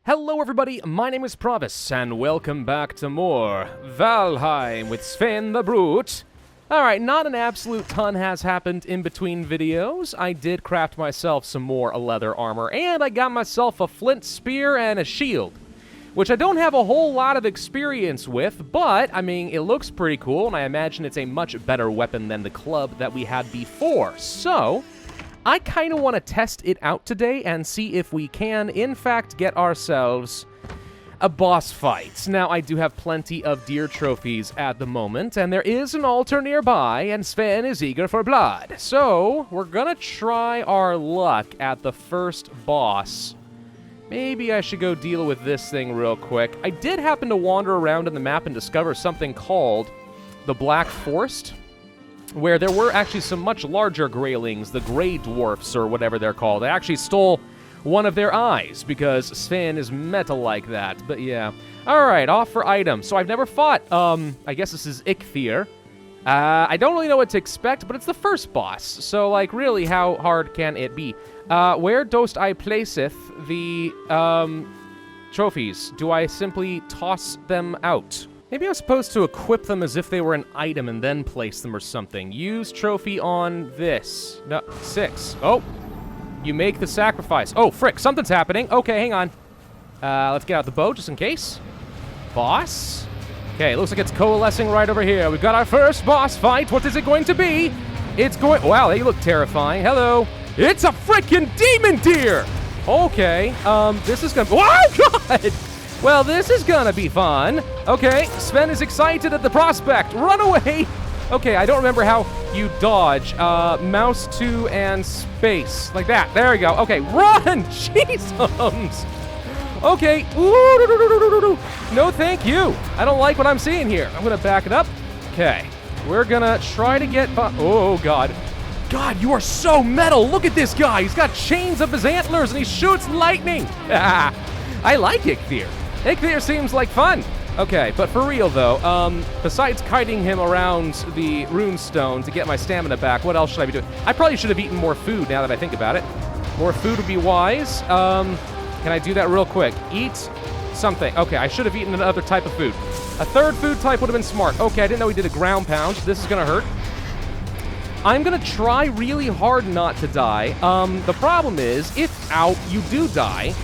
Hello everybody, my name is Pravus, and welcome back to more Valheim with Sven the Brute. Alright, not an absolute ton has happened in between videos. I did craft myself some more leather armor, and I got myself a flint spear and a shield, which I don't have a whole lot of experience with, but, I mean, it looks pretty cool, and I imagine it's a much better weapon than the club that we had before. So I kind of want to test it out today and see if we can, in fact, get ourselves a boss fight. Now, I do have plenty of deer trophies at the moment, and there is an altar nearby, and Sven is eager for blood. So, we're gonna try our luck at the first boss. Maybe I should go deal with this thing real quick. I did happen to wander around in the map and discover something called the Black Forest, where there were actually some much larger greylings, the Grey Dwarfs, or whatever they're called. I actually stole one of their eyes, because Sven is meta like that, but yeah. Alright, off for items. So I've never fought, I guess this is Eikthyr. I don't really know what to expect, but it's the first boss, so, like, really, how hard can it be? Where dost I placeth the, trophies? Do I simply toss them out? Maybe I'm supposed to equip them as if they were an item and then place them or something. Use trophy on this. No, 6. Oh, you make the sacrifice. Oh, frick, something's happening. Okay, hang on. Let's get out the bow just in case. Boss? Okay, it looks like it's coalescing right over here. We've got our first boss fight. What is it going to be? It's going... Wow, they look terrifying. Hello. It's a freaking demon deer! Okay, this is gonna... Oh, God! Well, this is gonna be fun. Okay, Sven is excited at the prospect. Run away! Okay, I don't remember how you dodge. Mouse 2 and space. Like that. There we go. Okay, run! Jeez! Okay. Ooh, no, thank you. I don't like what I'm seeing here. I'm gonna back it up. Okay. We're gonna try to get... Oh, God. God, you are so metal. Look at this guy. He's got chains up his antlers, and he shoots lightning. I like Eikthyr. Eikthyr seems like fun. Okay, but for real, though, besides kiting him around the runestone to get my stamina back, what else should I be doing? I probably should have eaten more food, now that I think about it. More food would be wise. Can I do that real quick? Eat something. Okay, I should have eaten another type of food. A third food type would have been smart. Okay, I didn't know he did a ground pound. This is gonna hurt. I'm gonna try really hard not to die. The problem is, if, you do die,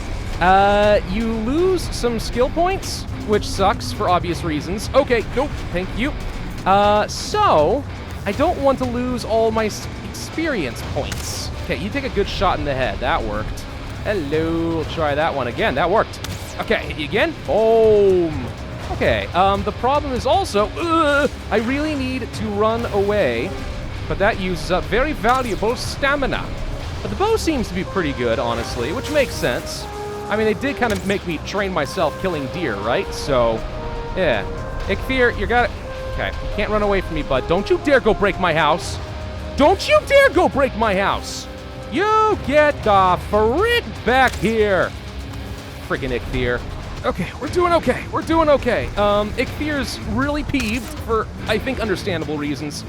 you lose some skill points, which sucks for obvious reasons. Okay, nope, thank you. So, I don't want to lose all my experience points. Okay, you take a good shot in the head. That worked. Hello, we'll try that one again. That worked. Okay, hit you again. Boom. Okay, the problem is also, I really need to run away, but that uses up very valuable stamina. But the bow seems to be pretty good, honestly, which makes sense. I mean, they did kind of make me train myself killing deer, right? So, yeah. Eikthyr, you got it. Okay, you can't run away from me, bud. Don't you dare go break my house. Don't you dare go break my house. You get the frick back here. Friggin' Eikthyr. Okay, we're doing okay. We're doing okay. Eiktyr's really peeved for, I think, understandable reasons.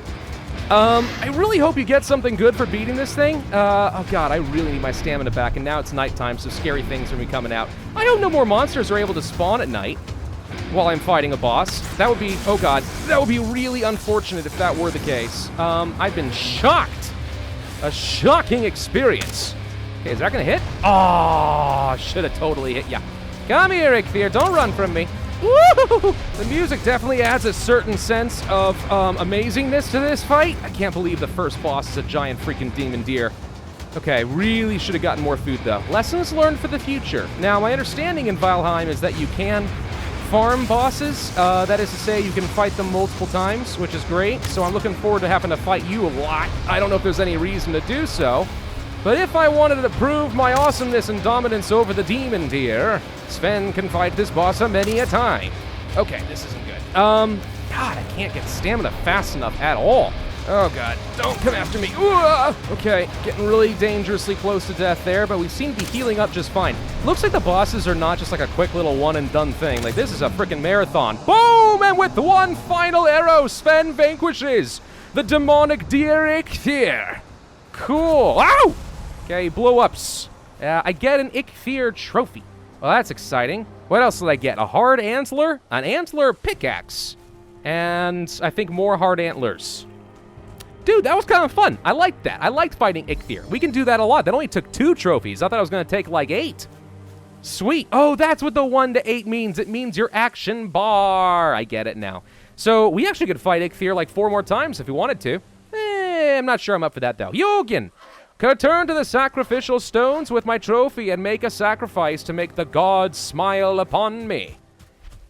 I really hope you get something good for beating this thing. Oh God, I really need my stamina back, and now it's nighttime, so scary things are gonna be coming out. I hope no more monsters are able to spawn at night while I'm fighting a boss. That would be, oh God, that would be really unfortunate if that were the case. I've been shocked. A shocking experience. Okay, is that gonna hit? Oh, should have totally hit ya. Come here, Eikthyr, don't run from me. Woo! The music definitely adds a certain sense of amazingness to this fight. I can't believe the first boss is a giant freaking demon deer. Okay, really should have gotten more food, though. Lessons learned for the future. Now, my understanding in Valheim is that you can farm bosses. That is to say, you can fight them multiple times, which is great. So I'm looking forward to having to fight you a lot. I don't know if there's any reason to do so. But if I wanted to prove my awesomeness and dominance over the demon deer, Sven can fight this boss a many a time. Okay, this isn't good. God, I can't get stamina fast enough at all. Oh God, don't come after me. Ooh, okay, getting really dangerously close to death there, but we seem to be healing up just fine. Looks like the bosses are not just like a quick little one and done thing. Like, this is a freaking marathon. Boom! And with one final arrow, Sven vanquishes the demonic deer Eikthyr. Cool. Ow! Okay, blow-ups. I get an Eikthyr trophy. Well, that's exciting. What else did I get? A hard antler? An antler pickaxe. And I think more hard antlers. Dude, that was kind of fun. I liked that. I liked fighting Eikthyr. We can do that a lot. That only took 2 trophies. I thought I was going to take like 8. Sweet. Oh, that's what the 1 to 8 means. It means your action bar. I get it now. So we actually could fight Eikthyr like 4 more times if we wanted to. I'm not sure I'm up for that, though. Jürgen, could turn to the sacrificial stones with my trophy and make a sacrifice to make the gods smile upon me.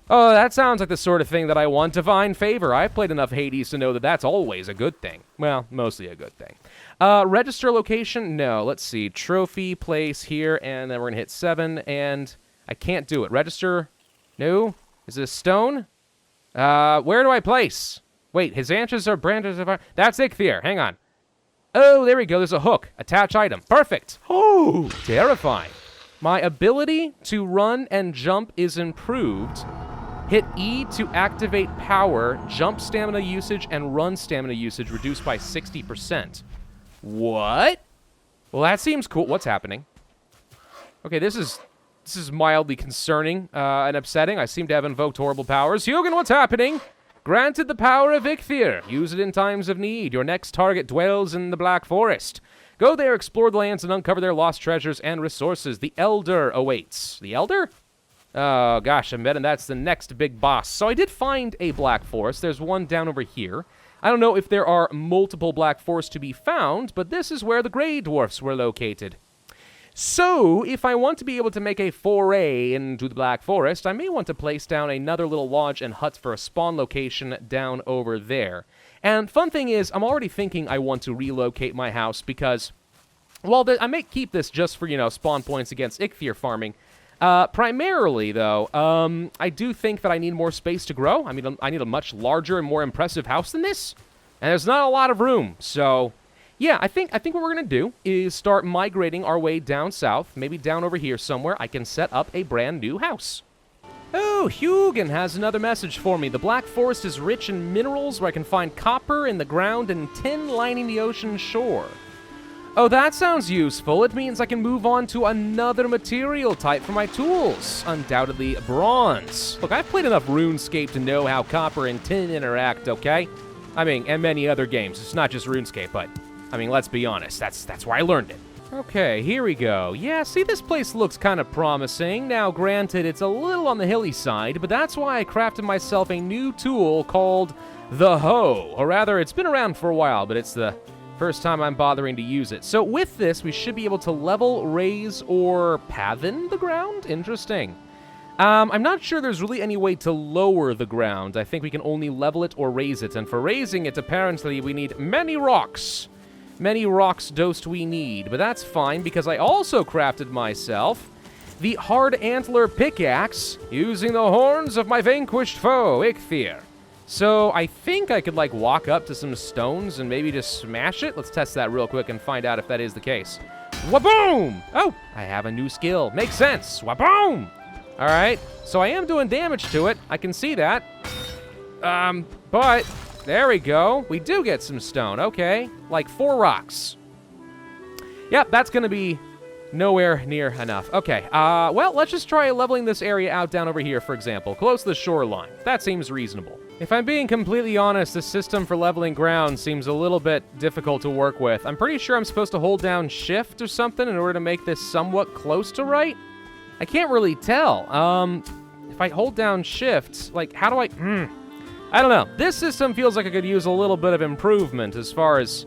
Oh, that sounds like the sort of thing that I want divine favor. I've played enough Hades to know that that's always a good thing. Well, mostly a good thing. Register location? No. Let's see. Trophy, place here, and then we're going to hit 7, and I can't do it. Register? No. Is it a stone? Where do I place? Wait, his answers are branches of... That's Eikthyr. Hang on. Oh, there we go. There's a hook. Attach item. Perfect. Oh, terrifying. My ability to run and jump is improved. Hit E to activate power, jump stamina usage, and run stamina usage reduced by 60%. What? Well, that seems cool. What's happening? Okay, this is mildly concerning and upsetting. I seem to have invoked horrible powers. Jürgen, what's happening? Granted the power of Eikthyr. Use it in times of need. Your next target dwells in the Black Forest. Go there, explore the lands, and uncover their lost treasures and resources. The Elder awaits. The Elder? Oh, gosh, I'm betting that's the next big boss. So I did find a Black Forest. There's one down over here. I don't know if there are multiple Black Forests to be found, but this is where the Grey Dwarfs were located. So, if I want to be able to make a foray into the Black Forest, I may want to place down another little lodge and hut for a spawn location down over there. And fun thing is, I'm already thinking I want to relocate my house because, well, I may keep this just for, spawn points against Eikthyr farming. Primarily, though, I do think that I need more space to grow. I mean, I need a much larger and more impressive house than this. And there's not a lot of room, so... Yeah, I think what we're going to do is start migrating our way down south, maybe down over here somewhere. I can set up a brand new house. Oh, Jürgen has another message for me. The Black Forest is rich in minerals where I can find copper in the ground and tin lining the ocean shore. Oh, that sounds useful. It means I can move on to another material type for my tools. Undoubtedly, bronze. Look, I've played enough RuneScape to know how copper and tin interact, okay? I mean, and many other games. It's not just RuneScape, but... I mean, let's be honest, that's where I learned it. Okay, here we go. Yeah, see, this place looks kind of promising. Now, granted, it's a little on the hilly side, but that's why I crafted myself a new tool called the hoe. Or rather, it's been around for a while, but it's the first time I'm bothering to use it. So with this, we should be able to level, raise, or pavin the ground? Interesting. I'm not sure there's really any way to lower the ground. I think we can only level it or raise it, and for raising it, apparently, we need many rocks. Many rocks dost we need, but that's fine because I also crafted myself the hard antler pickaxe using the horns of my vanquished foe, Eikthyr. So I think I could walk up to some stones and maybe just smash it. Let's test that real quick and find out if that is the case. Waboom! Oh, I have a new skill. Makes sense. Waboom! All right, so I am doing damage to it. I can see that. But... There we go. We do get some stone. Okay. 4 rocks. Yep, that's going to be nowhere near enough. Okay. Well, let's just try leveling this area out down over here, for example. Close to the shoreline. That seems reasonable. If I'm being completely honest, the system for leveling ground seems a little bit difficult to work with. I'm pretty sure I'm supposed to hold down shift or something in order to make this somewhat close to right. I can't really tell. If I hold down shift, how do I... I don't know. This system feels like it could use a little bit of improvement as far as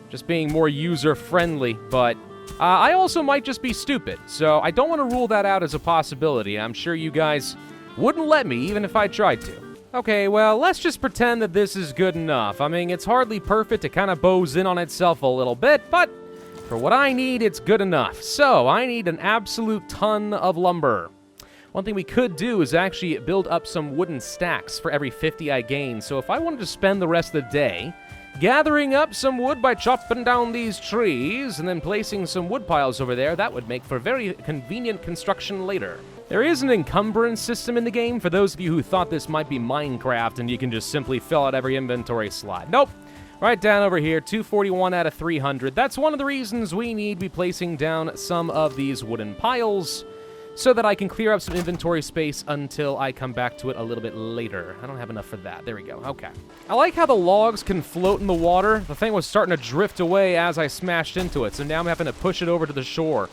just being more user-friendly, but I also might just be stupid, so I don't want to rule that out as a possibility. I'm sure you guys wouldn't let me, even if I tried to. Okay, well, let's just pretend that this is good enough. I mean, it's hardly perfect. It kind of bows in on itself a little bit, but for what I need, it's good enough. So, I need an absolute ton of lumber. One thing we could do is actually build up some wooden stacks for every 50 I gain. So if I wanted to spend the rest of the day gathering up some wood by chopping down these trees and then placing some wood piles over there, that would make for very convenient construction later. There is an encumbrance system in the game for those of you who thought this might be Minecraft and you can just simply fill out every inventory slot. Nope. Right down over here, 241 out of 300. That's one of the reasons we need to be placing down some of these wooden piles. so that I can clear up some inventory space until I come back to it a little bit later. I don't have enough for that. There we go. Okay. I like how the logs can float in the water. The thing was starting to drift away as I smashed into it, so now I'm having to push it over to the shore.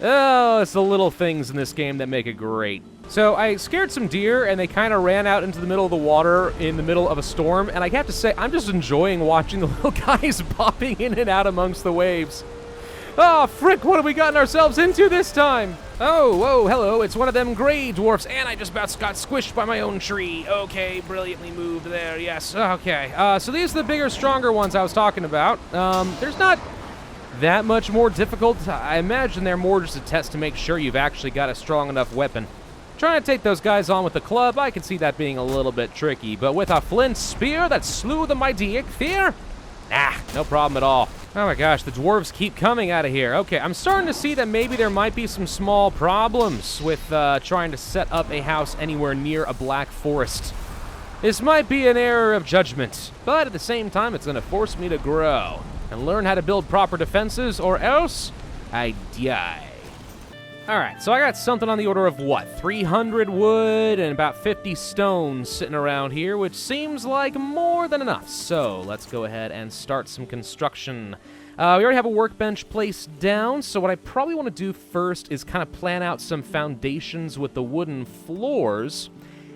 Oh, it's the little things in this game that make it great. So I scared some deer, and they kind of ran out into the middle of the water in the middle of a storm, and I have to say, I'm just enjoying watching the little guys popping in and out amongst the waves. Oh, frick, what have we gotten ourselves into this time? Oh, whoa, hello, it's one of them gray dwarfs, and I just about got squished by my own tree. Okay, brilliantly moved there, yes, okay. So these are the bigger, stronger ones I was talking about. There's not that much more difficult. I imagine they're more just a test to make sure you've actually got a strong enough weapon. Trying to take those guys on with the club, I can see that being a little bit tricky, but with a flint spear that slew the mighty Eikthyr? No problem at all. Oh my gosh, the dwarves keep coming out of here. Okay, I'm starting to see that maybe there might be some small problems with trying to set up a house anywhere near a black forest. This might be an error of judgment, but at the same time, it's going to force me to grow and learn how to build proper defenses, or else I die. Alright, so I got something on the order of, what, 300 wood and about 50 stones sitting around here, which seems like more than enough. So, let's go ahead and start some construction. We already have a workbench placed down, so what I probably want to do first is kind of plan out some foundations with the wooden floors,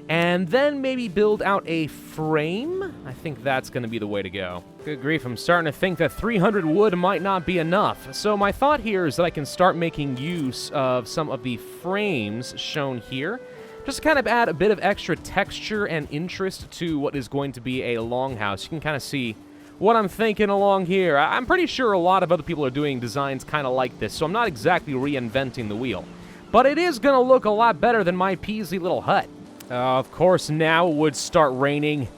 and then maybe build out a frame. I think that's going to be the way to go. Good grief, I'm starting to think that 300 wood might not be enough. So my thought here is that I can start making use of some of the frames shown here, just to kind of add a bit of extra texture and interest to what is going to be a longhouse. You can kind of see what I'm thinking along here. I'm pretty sure a lot of other people are doing designs kind of like this, so I'm not exactly reinventing the wheel. But it is going to look a lot better than my peasy little hut. Of course, now it would start raining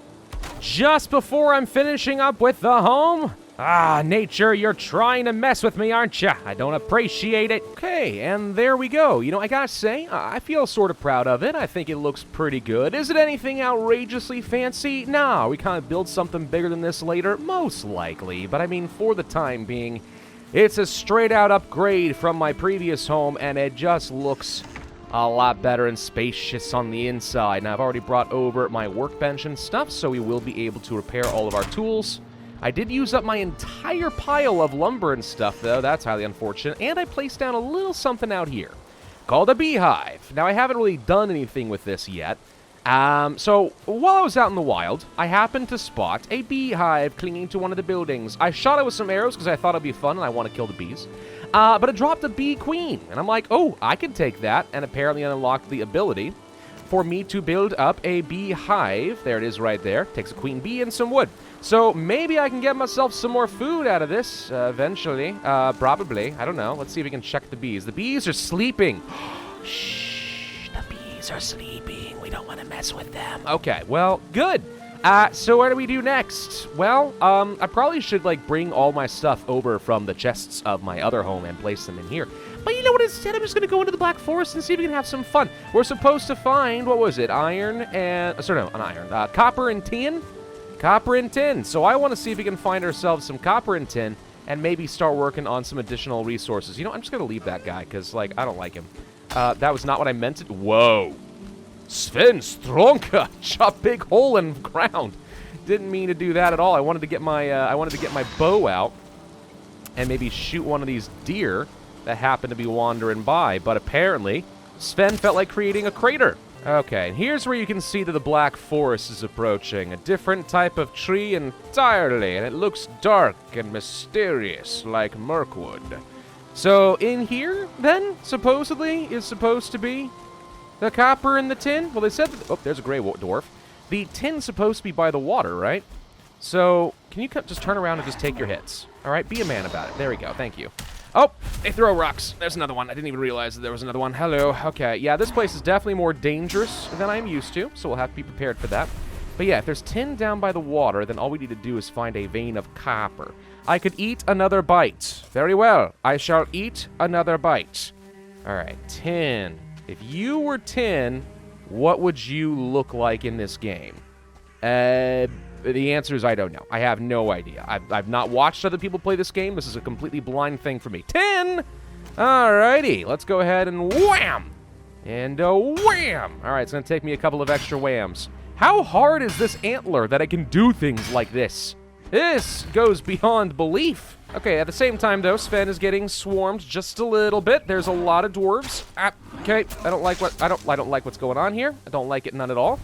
just before I'm finishing up with the home. Ah, nature, you're trying to mess with me, aren't you? I don't appreciate it. Okay, and there we go. You know, I gotta say, I feel sort of proud of it. I think it looks pretty good. Is it anything outrageously fancy? No, we kind of build something bigger than this later, most likely. But I mean, for the time being, it's a straight-out upgrade from my previous home, and it just looks a lot better and spacious on the inside. Now, I've already brought over my workbench and stuff, so we will be able to repair all of our tools. I did use up my entire pile of lumber and stuff, though. That's highly unfortunate. And I placed down a little something out here called a beehive. Now, I haven't really done anything with this yet. So, while I was out in the wild, I happened to spot a beehive clinging to one of the buildings. I shot it with some arrows because I thought it'd be fun and I want to kill the bees. But it dropped a bee queen, and I'm like, oh, I can take that, and apparently unlocked the ability for me to build up a beehive. There it is right there. Takes a queen bee and some wood. So maybe I can get myself some more food out of this eventually. Probably. I don't know. Let's see if we can check the bees. The bees are sleeping. Shh, the bees are sleeping. We don't want to mess with them. Okay, well, good. So what do we do next? Well, I probably should, like, bring all my stuff over from the chests of my other home and place them in here. But you know what, instead I'm just going to go into the Black Forest and see if we can have some fun. We're supposed to find, what was it, iron and, sorry, no, not iron, copper and tin? Copper and tin. So I want to see if we can find ourselves some copper and tin and maybe start working on some additional resources. You know, I'm just going to leave that guy because, like, I don't like him. That was not what I meant it. Whoa. Sven Stronka, chop big hole in the ground. Didn't mean to do that at all. I wanted to get my bow out and maybe shoot one of these deer that happened to be wandering by. But apparently, Sven felt like creating a crater. Okay, and here's where you can see that the Black Forest is approaching. A different type of tree entirely, and it looks dark and mysterious like Mirkwood. So in here, then, supposedly, is supposed to be the copper and the tin? Well, they said that... Oh, there's a gray dwarf. The tin's supposed to be by the water, right? So, can you just turn around and just take your hits? All right, be a man about it. There we go. Thank you. Oh, they throw rocks. There's another one. I didn't even realize that there was another one. Hello. Okay, yeah, this place is definitely more dangerous than I'm used to, so we'll have to be prepared for that. But yeah, if there's tin down by the water, then all we need to do is find a vein of copper. I could eat another bite. Very well. I shall eat another bite. All right, tin. If you were tin, what would you look like in this game? The answer is I don't know. I have no idea. I've not watched other people play this game. This is a completely blind thing for me. Tin! Alrighty, let's go ahead and wham! And wham! Alright, it's going to take me a couple of extra whams. How hard is this antler that I can do things like this? This goes beyond belief. Okay, at the same time, though, Sven is getting swarmed just a little bit. There's a lot of dwarves. Okay, I don't like what's going on here. I don't like it none at all.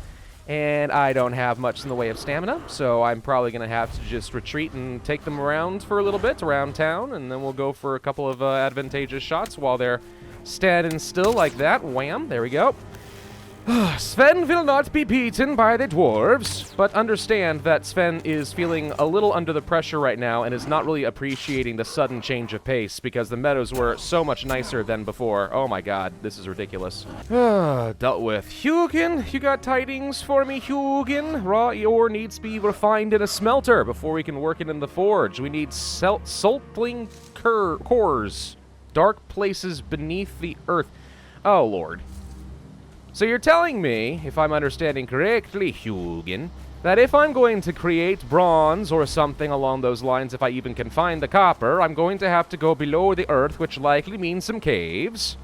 And I don't have much in the way of stamina, so I'm probably going to have to just retreat and take them around for a little bit, around town, and then we'll go for a couple of advantageous shots while they're standing still like that. Wham, there we go. Sven will not be beaten by the dwarves, but understand that Sven is feeling a little under the pressure right now and is not really appreciating the sudden change of pace because the meadows were so much nicer than before. Oh my god, this is ridiculous. Dealt with. Hugin, you got tidings for me, Hugin? Raw ore needs to be refined in a smelter before we can work it in the forge. We need saltling cores. Dark places beneath the earth. Oh, Lord. So you're telling me, if I'm understanding correctly, Hugin, that if I'm going to create bronze or something along those lines, if I even can find the copper, I'm going to have to go below the earth, which likely means some caves.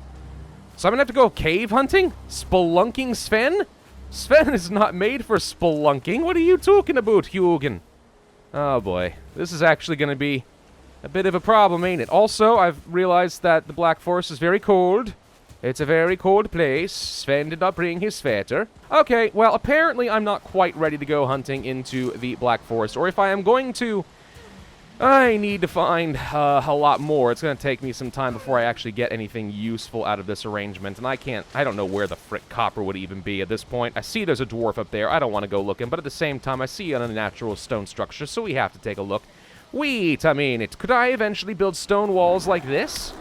So I'm going to have to go cave hunting? Spelunking Sven? Sven is not made for spelunking. What are you talking about, Hugin? Oh boy, this is actually going to be a bit of a problem, ain't it? Also, I've realized that the Black Forest is very cold. It's a very cold place. Sven did not bring his sweater. Okay, well, apparently I'm not quite ready to go hunting into the Black Forest. Or if I am going to, I need to find a lot more. It's going to take me some time before I actually get anything useful out of this arrangement. And I don't know where the frick copper would even be at this point. I see there's a dwarf up there. I don't want to go looking. But at the same time, I see an unnatural stone structure, so we have to take a look. Wait a minute. Could I eventually build stone walls like this?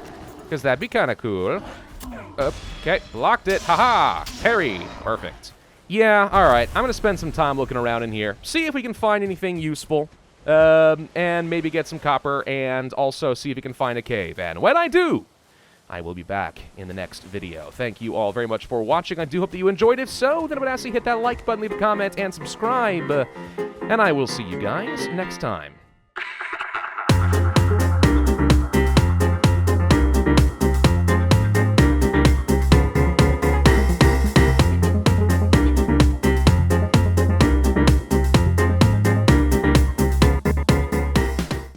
Because that'd be kind of cool. Okay, blocked it. Haha! Parry. Perfect. Yeah, alright. I'm going to spend some time looking around in here. See if we can find anything useful. And maybe get some copper. And also see if we can find a cave. And when I do, I will be back in the next video. Thank you all very much for watching. I do hope that you enjoyed. If so, then I would ask you to hit that like button, leave a comment, and subscribe. And I will see you guys next time.